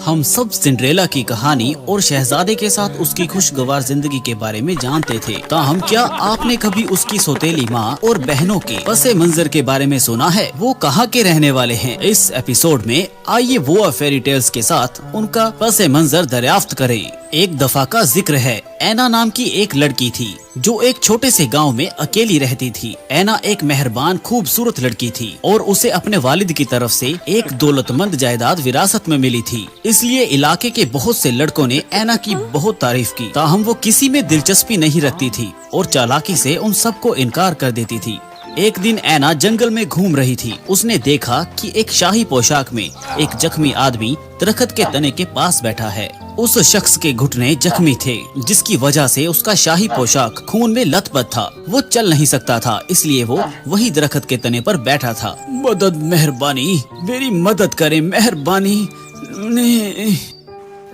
हम सब सिंड्रेला की कहानी और शहजादे के साथ उसकी खुशगवार जिंदगी के बारे में जानते थे। ताहम क्या आपने कभी उसकी सौतेली माँ और बहनों के पसे मंजर के बारे में सुना है? वो कहाँ के रहने वाले हैं? इस एपिसोड में आइए वो फेरी टेल्स के साथ उनका पसे मंजर दरियाफ्त करें। एक दफा का जिक्र है। ऐना नाम की एक लड़की थी जो एक छोटे से गांव में अकेली रहती थी। ऐना एक मेहरबान खूबसूरत लड़की थी और उसे अपने वालिद की तरफ से एक दौलतमंद जायदाद विरासत में मिली थी। इसलिए इलाके के बहुत से लड़कों ने ऐना की बहुत तारीफ की। ताहम वो किसी में दिलचस्पी नहीं रखती थी और चालाकी से उन सबको इनकार कर देती थी। एक दिन ऐना जंगल में घूम रही थी। उसने देखा कि एक शाही पोशाक में एक जख्मी आदमी दरख्त के तने के पास बैठा है। उस शख्स के घुटने जख्मी थे, जिसकी वजह से उसका शाही पोशाक खून में लथपथ था। वो चल नहीं सकता था, इसलिए वो वही दरख्त के तने पर बैठा था। मदद, मेहरबानी, मेरी मदद करें, मेहरबानी।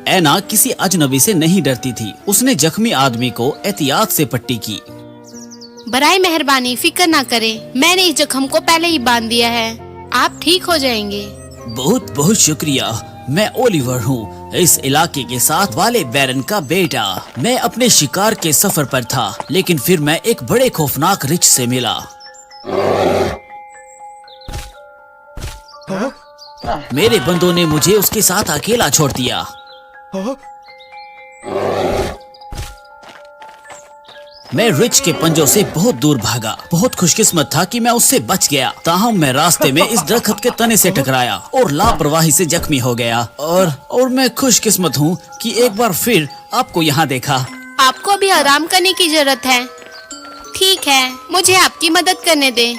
ऐना किसी अजनबी से नहीं डरती थी। उसने जख्मी आदमी को एहतियात से पट्टी की। बराए मेहरबानी फिक्र ना करें, मैंने इस जख्म को पहले ही बांध दिया है, आप ठीक हो जाएंगे। बहुत बहुत शुक्रिया। मैं ओलिवर हूँ, इस इलाके के साथ वाले बैरन का बेटा। मैं अपने शिकार के सफर पर था, लेकिन फिर मैं एक बड़े खौफनाक रिछ से मिला। मेरे बंदों ने मुझे उसके साथ अकेला छोड़ दिया। मैं रिच के पंजों से बहुत दूर भागा। बहुत खुशकिस्मत था कि मैं उससे बच गया। ताहम मैं रास्ते में इस दरख्त के तने से टकराया और लापरवाही से जख्मी हो गया। और मैं खुशकिस्मत हूँ कि एक बार फिर आपको यहाँ देखा। आपको भी आराम करने की जरूरत है। ठीक है, मुझे आपकी मदद करने दें।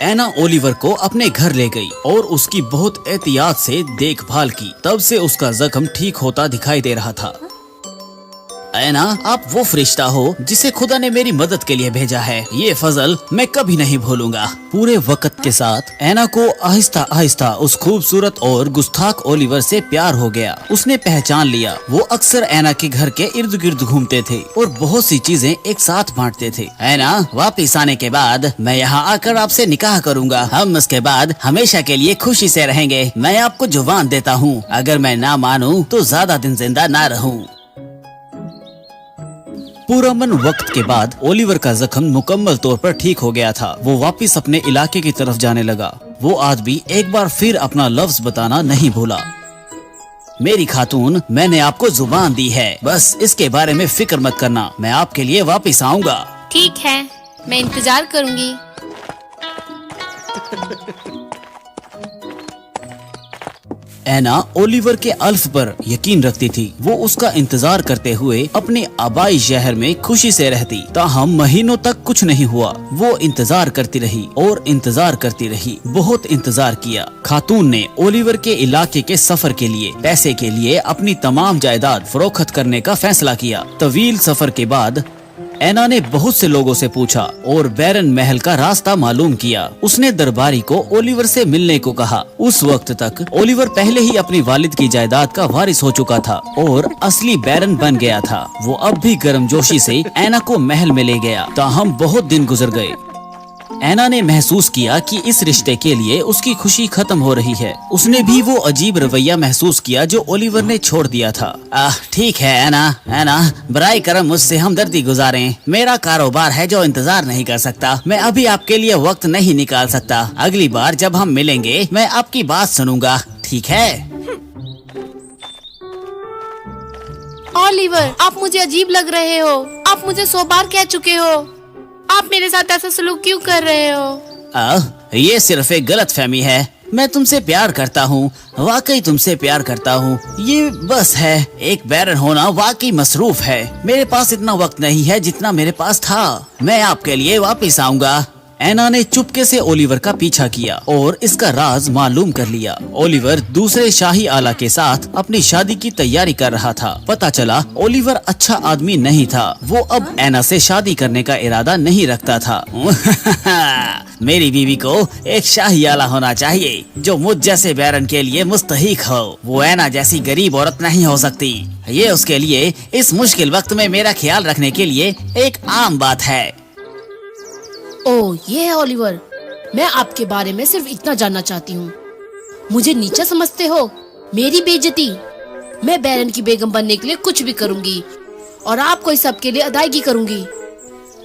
ऐना ओलिवर को अपने घर ले गई और उसकी बहुत एहतियात से देखभाल की। तब से उसका जख्म ठीक होता दिखाई दे रहा था। ऐना, आप वो फरिश्ता हो जिसे खुदा ने मेरी मदद के लिए भेजा है। ये फजल मैं कभी नहीं भूलूंगा। पूरे वक्त के साथ ऐना को आहिस्ता आहिस्ता उस खूबसूरत और गुस्ताख ओलिवर से प्यार हो गया। उसने पहचान लिया। वो अक्सर ऐना के घर के इर्द गिर्द घूमते थे और बहुत सी चीजें एक साथ बांटते थे। ऐना, वापिस आने के बाद मैं यहाँ आकर आपसे निकाह करूँगा। हम उसके बाद हमेशा के लिए खुशी से रहेंगे। मैं आपको जुबान देता हूँ, अगर मैं ना मानूं तो ज्यादा दिन जिंदा ना रहूं। पुरअमन वक्त के बाद ओलिवर का जख्म मुकम्मल तौर पर ठीक हो गया था। वो वापस अपने इलाके की तरफ जाने लगा। वो आदमी एक बार फिर अपना लफ्ज बताना नहीं भूला। मेरी खातून, मैंने आपको जुबान दी है, बस इसके बारे में फिक्र मत करना। मैं आपके लिए वापस आऊँगा। ठीक है, मैं इंतजार करूँगी। ऐना ओलिवर के अल्फ पर यकीन रखती थी। वो उसका इंतजार करते हुए अपने आबाई शहर में खुशी से रहती। ताहम महीनों तक कुछ नहीं हुआ। वो इंतजार करती रही और इंतजार करती रही। बहुत इंतजार किया। खातून ने ओलिवर के इलाके के सफर के लिए पैसे के लिए अपनी तमाम जायदाद फरोख्त करने का फैसला किया। तवील सफर के बाद ऐना ने बहुत से लोगों से पूछा और बैरन महल का रास्ता मालूम किया। उसने दरबारी को ओलिवर से मिलने को कहा। उस वक्त तक ओलिवर पहले ही अपनी वालिद की जायदाद का वारिस हो चुका था और असली बैरन बन गया था। वो अब भी गर्मजोशी से ऐना को महल में ले गया। ताहम बहुत दिन गुजर गए। ऐना ने महसूस किया कि इस रिश्ते के लिए उसकी खुशी खत्म हो रही है। उसने भी वो अजीब रवैया महसूस किया जो ओलिवर ने छोड़ दिया था। ठीक है ऐना, बराए करम मुझसे हमदर्दी गुजारें। मेरा कारोबार है जो इंतजार नहीं कर सकता। मैं अभी आपके लिए वक्त नहीं निकाल सकता। अगली बार जब हम मिलेंगे मैं आपकी बात सुनूंगा, ठीक है? ओलिवर, आप मुझे अजीब लग रहे हो। आप मुझे 100 बार कह चुके हो। आप मेरे साथ ऐसा सलूक क्यों कर रहे हो? ये सिर्फ एक गलत फहमी है। मैं तुमसे प्यार करता हूँ, वाकई तुमसे प्यार करता हूँ। ये बस है, एक बैरन होना वाकई मसरूफ है। मेरे पास इतना वक्त नहीं है जितना मेरे पास था। मैं आपके लिए वापस आऊँगा। ऐना ने चुपके से ओलिवर का पीछा किया और इसका राज मालूम कर लिया। ओलिवर दूसरे शाही आला के साथ अपनी शादी की तैयारी कर रहा था। पता चला ओलिवर अच्छा आदमी नहीं था। वो अब ऐना से शादी करने का इरादा नहीं रखता था। मेरी बीवी को एक शाही आला होना चाहिए जो मुझ जैसे बैरन के लिए मुस्तहिक हो। वो ऐना जैसी गरीब औरत नहीं हो सकती। ये उसके लिए इस मुश्किल वक्त में मेरा ख्याल रखने के लिए एक आम बात है। ओह, ये है ओलिवर। मैं आपके बारे में सिर्फ इतना जानना चाहती हूँ। मुझे नीचा समझते हो? मेरी बेइज्जती? मैं बैरन की बेगम बनने के लिए कुछ भी करूंगी और आपको इस सब के लिए अदायगी करूंगी।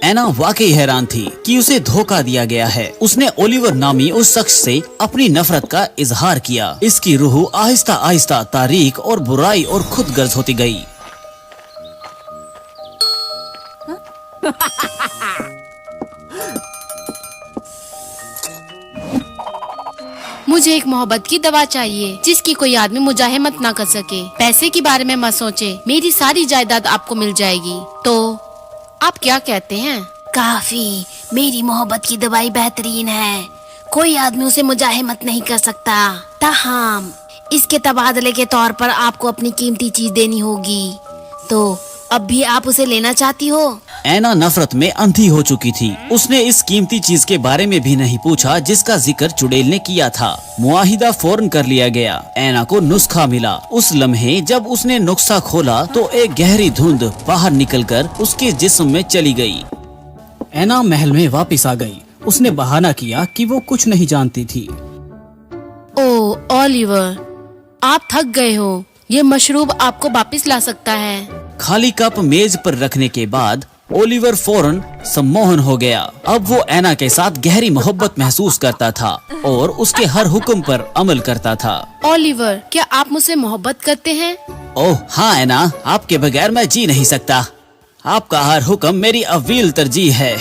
एना वाकई हैरान थी कि उसे धोखा दिया गया है। उसने ओलिवर नामी उस शख्स से अपनी नफरत का इजहार किया। इसकी रूह आहिस्ता आहिस्ता तारीख और बुराई और खुदगर्ज होती गई। मुझे एक मोहब्बत की दवा चाहिए जिसकी कोई आदमी मुजाहिमत ना कर सके। पैसे के बारे में मत सोचे, मेरी सारी जायदाद आपको मिल जाएगी। तो आप क्या कहते हैं? काफी, मेरी मोहब्बत की दवाई बेहतरीन है, कोई आदमी उसे मुजाहिमत नहीं कर सकता। ताहम इसके तबादले के तौर पर आपको अपनी कीमती चीज देनी होगी। तो अब भी आप उसे लेना चाहती हो? एना नफरत में अंधी हो चुकी थी। उसने इस कीमती चीज के बारे में भी नहीं पूछा जिसका जिक्र चुड़ैल ने किया था। मुआहिदा फौरन कर लिया गया। एना को नुस्खा मिला। उस लम्हे जब उसने नुस्खा खोला तो एक गहरी धुंध बाहर निकलकर उसके जिस्म में चली गई। एना महल में वापस आ गई। उसने बहाना किया कि वो कुछ नहीं जानती थी। ओ ओलिवर, आप थक गए हो। ये मशरूब आपको वापस ला सकता है। खाली कप मेज पर रखने के बाद ओलिवर फौरन सम्मोहन हो गया। अब वो एना के साथ गहरी मोहब्बत महसूस करता था और उसके हर हुक्म पर अमल करता था। ओलिवर, क्या आप मुझसे मोहब्बत करते हैं? ओह हाँ एना, आपके बगैर मैं जी नहीं सकता। आपका हर हुक्म मेरी अव्वल तरजीह है।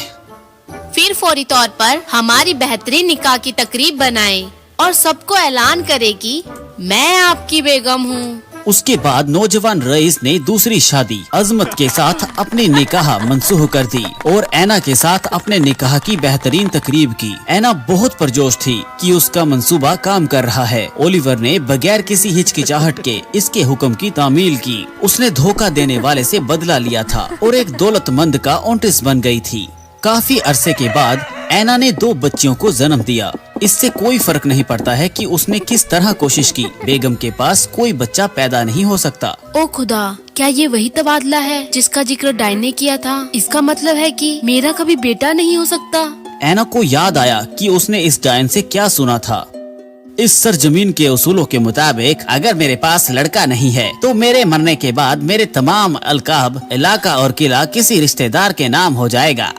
फिर फौरी तौर पर हमारी बेहतरीन निकाह की तकरीब बनाएं और सबको ऐलान करें कि मैं आपकी बेगम हूँ। उसके बाद नौजवान रईस ने दूसरी शादी अजमत के साथ अपनी निकाह मनसूख कर दी और एना के साथ अपने निकाह की बेहतरीन तकरीब की। एना बहुत पुरजोश थी कि उसका मंसूबा काम कर रहा है। ओलिवर ने बगैर किसी हिचकिचाहट के इसके हुक्म की तामील की। उसने धोखा देने वाले से बदला लिया था और एक दौलतमंद का ओंटिस बन गई थी। काफी अरसे के बाद एना ने 2 बच्चियों को जन्म दिया। इससे कोई फर्क नहीं पड़ता है कि उसने किस तरह कोशिश की, बेगम के पास कोई बच्चा पैदा नहीं हो सकता। ओ खुदा, क्या ये वही तबादला है जिसका जिक्र डाइन ने किया था? इसका मतलब है कि मेरा कभी बेटा नहीं हो सकता। एना को याद आया कि उसने इस डायन से क्या सुना था। इस सरजमीन के उसूलों के मुताबिक अगर मेरे पास लड़का नहीं है तो मेरे मरने के बाद मेरे तमाम अलकाब, इलाका और किला किसी रिश्तेदार के नाम हो जाएगा।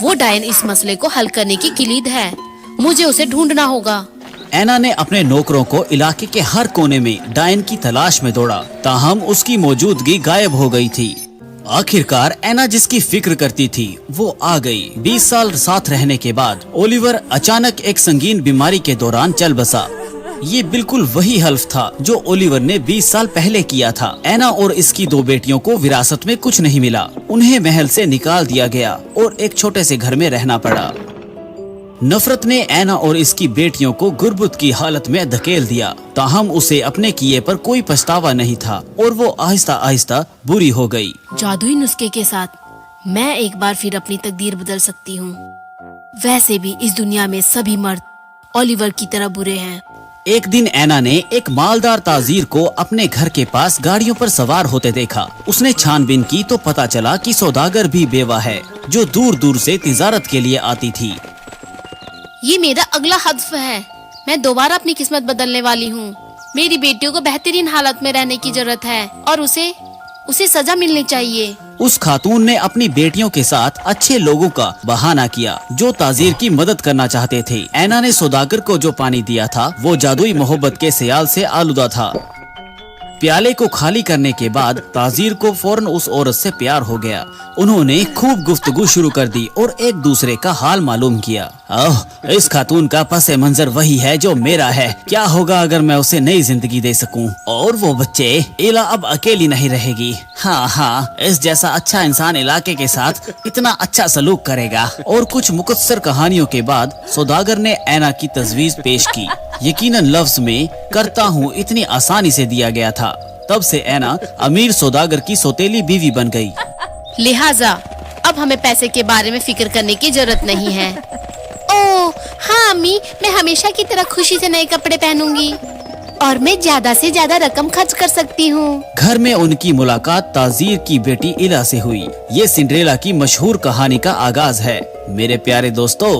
वो डायन इस मसले को हल करने की किलीद है। मुझे उसे ढूंढना होगा। एना ने अपने नौकरों को इलाके के हर कोने में डायन की तलाश में दौड़ा, ताहम उसकी मौजूदगी गायब हो गई थी। आखिरकार एना जिसकी फिक्र करती थी वो आ गई। 20 साल साथ रहने के बाद ओलिवर अचानक एक संगीन बीमारी के दौरान चल बसा। ये बिल्कुल वही हल्फ था जो ओलिवर ने 20 साल पहले किया था। एना और इसकी 2 बेटियों को विरासत में कुछ नहीं मिला। उन्हें महल से निकाल दिया गया और एक छोटे से घर में रहना पड़ा। नफरत ने एना और इसकी बेटियों को गुर्बत की हालत में धकेल दिया, ताहम उसे अपने किए पर कोई पछतावा नहीं था और वो आहिस्ता आहिस्ता बुरी हो गई। जादुई नुस्खे के साथ मैं एक बार फिर अपनी तकदीर बदल सकती हूँ। वैसे भी इस दुनिया में सभी मर्द ओलिवर की तरह बुरे हैं। एक दिन एना ने एक मालदार ताजीर को अपने घर के पास गाड़ियों पर सवार होते देखा। उसने छानबीन की तो पता चला कि सौदागर भी बेवा है जो दूर दूर से तिजारत के लिए आती थी। ये मेरा अगला हदफ है। मैं दोबारा अपनी किस्मत बदलने वाली हूँ। मेरी बेटियों को बेहतरीन हालत में रहने की जरूरत है और उसे सजा मिलनी चाहिए। उस खातून ने अपनी बेटियों के साथ अच्छे लोगों का बहाना किया जो ताजीर की मदद करना चाहते थे। एना ने सौदागर को जो पानी दिया था वो जादुई मोहब्बत के सियाल से आलूदा था। प्याले को खाली करने के बाद ताजीर को फौरन उस औरत से प्यार हो गया। उन्होंने खूब गुफ्तगू शुरू कर दी और एक दूसरे का हाल मालूम किया। ओह, इस खातून का पसे मंजर वही है जो मेरा है। क्या होगा अगर मैं उसे नई जिंदगी दे सकूं? और वो बच्चे, इला अब अकेली नहीं रहेगी। हाँ हाँ, इस जैसा अच्छा इंसान इलाके के साथ इतना अच्छा सलूक करेगा। और कुछ मुकस्सर कहानियों के बाद सौदागर ने एना की तजवीज पेश की। यकीनन लफ्ज में करता हूँ इतनी आसानी से दिया गया था। तब से एना अमीर सौदागर की सौतेली बीवी बन गई। लिहाजा अब हमें पैसे के बारे में फिक्र करने की जरूरत नहीं है। ओह हाँ अम्मी, मैं हमेशा की तरह खुशी से नए कपड़े पहनूंगी और मैं ज्यादा से ज्यादा रकम खर्च कर सकती हूँ। घर में उनकी मुलाकात ताजीर की बेटी इला से हुई। ये सिंड्रेला की मशहूर कहानी का आगाज है। मेरे प्यारे दोस्तों।